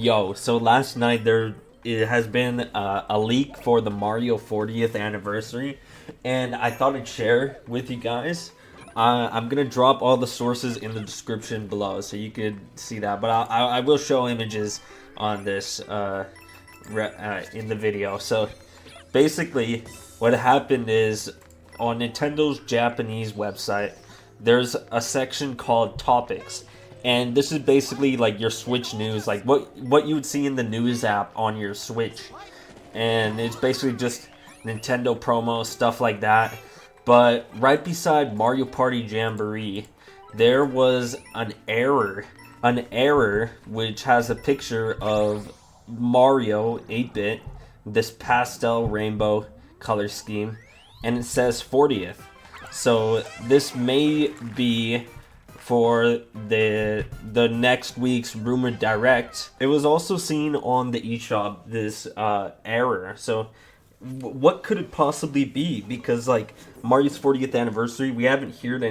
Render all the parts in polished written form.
Yo, so last night there it has been a leak for the Mario 40th anniversary, and I thought I'd share with you guys. I'm gonna drop all the sources in the description below so you could see that, but I will show images on this in the video. So basically, what happened is on Nintendo's Japanese website, there's a section called Topics, and this is basically like your Switch news, like what you would see in the news app on your Switch, and it's basically just Nintendo promo stuff like that. But right beside Mario Party Jamboree, there was an error which has a picture of Mario 8-bit, this pastel rainbow color scheme, and it says 40th. So this may be for the next week's rumored direct. It was also seen on the eShop, this error. So what could it possibly be? Because like Mario's 40th anniversary, we haven't heard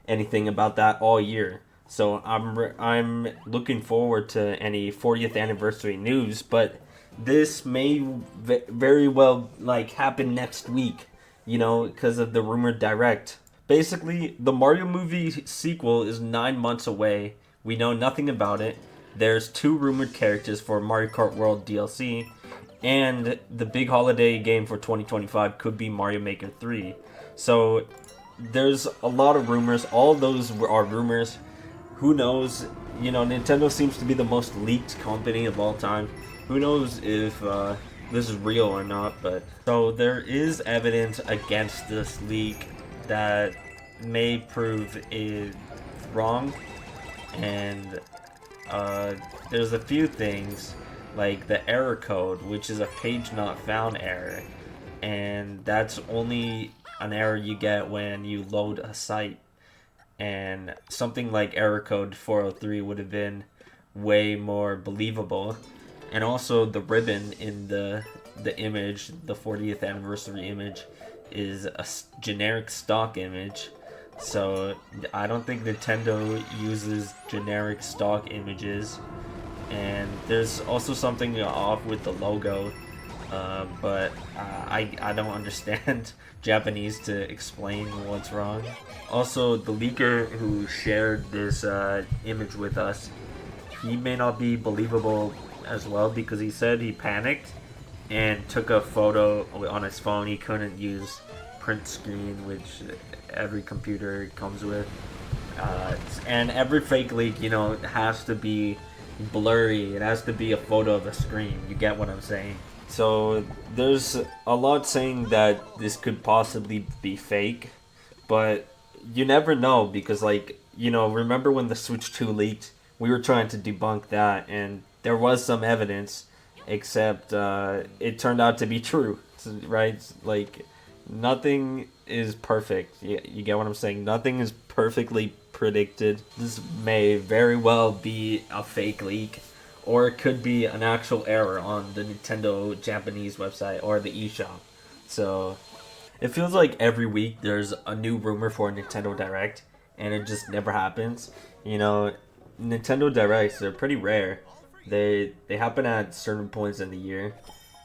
anything about that all year. So I'm looking forward to any 40th anniversary news, but this may very well like happen next week, because of the rumored direct. Basically, the Mario movie sequel is 9 months away. We know nothing about it. There's two rumored characters for Mario Kart World DLC, and the big holiday game for 2025 could be Mario Maker 3. So there's a lot of rumors. All of those are rumors. Who knows? Nintendo seems to be the most leaked company of all time. Who knows if this is real or not? But so there is evidence against this leak that may prove it wrong, and there's a few things like the error code, which is a page not found error, and that's only an error you get when you load a site, and something like error code 403 would have been way more believable. And also the ribbon in the image, the 40th anniversary image, is a generic stock image. So I don't think Nintendo uses generic stock images. And there's also something off with the logo, but I don't understand Japanese to explain what's wrong. Also, the leaker who shared this image with us, he may not be believable as well, because he said he panicked and took a photo on his phone. He couldn't use print screen, which every computer comes with, and every fake leak, has to be blurry. It has to be a photo of the screen. You get what I'm saying? So there's a lot saying that this could possibly be fake, but you never know, because remember when the Switch 2 leaked? We were trying to debunk that, and there was some evidence, except it turned out to be true, right? Like, nothing is perfect. You get what I'm saying? Nothing is perfectly predicted. This may very well be a fake leak, or it could be an actual error on the Nintendo Japanese website or the eShop. So it feels like every week there's a new rumor for a Nintendo Direct, and it just never happens. Nintendo Directs, they're pretty rare. They happen at certain points in the year,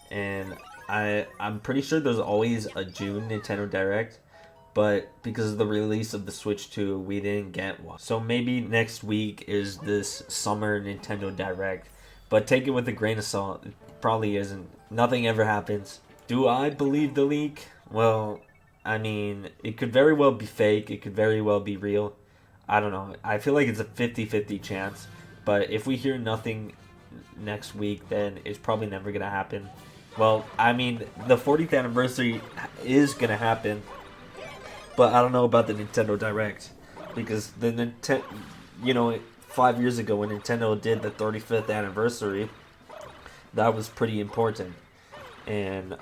and I'm pretty sure there's always a June Nintendo Direct, but because of the release of the Switch 2, we didn't get one. So maybe next week is this summer Nintendo Direct, but take it with a grain of salt. It probably isn't. Nothing ever happens. Do I believe the leak? Well, I mean, it could very well be fake. It could very well be real. I don't know. I feel like it's a 50-50 chance, but if we hear nothing next week, then it's probably never gonna happen. Well, I mean, the 40th anniversary is gonna happen, but I don't know about the Nintendo Direct, because the Nintendo, 5 years ago when Nintendo did the 35th anniversary, that was pretty important, and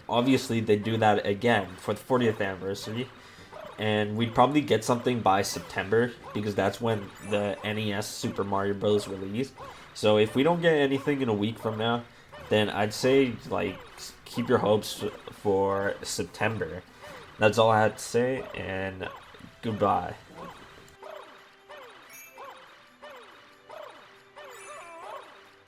obviously they do that again for the 40th anniversary, and we'd probably get something by September, because that's when the NES Super Mario Bros. Released. So if we don't get anything in a week from now, then I'd say keep your hopes for September. That's all I had to say, and goodbye.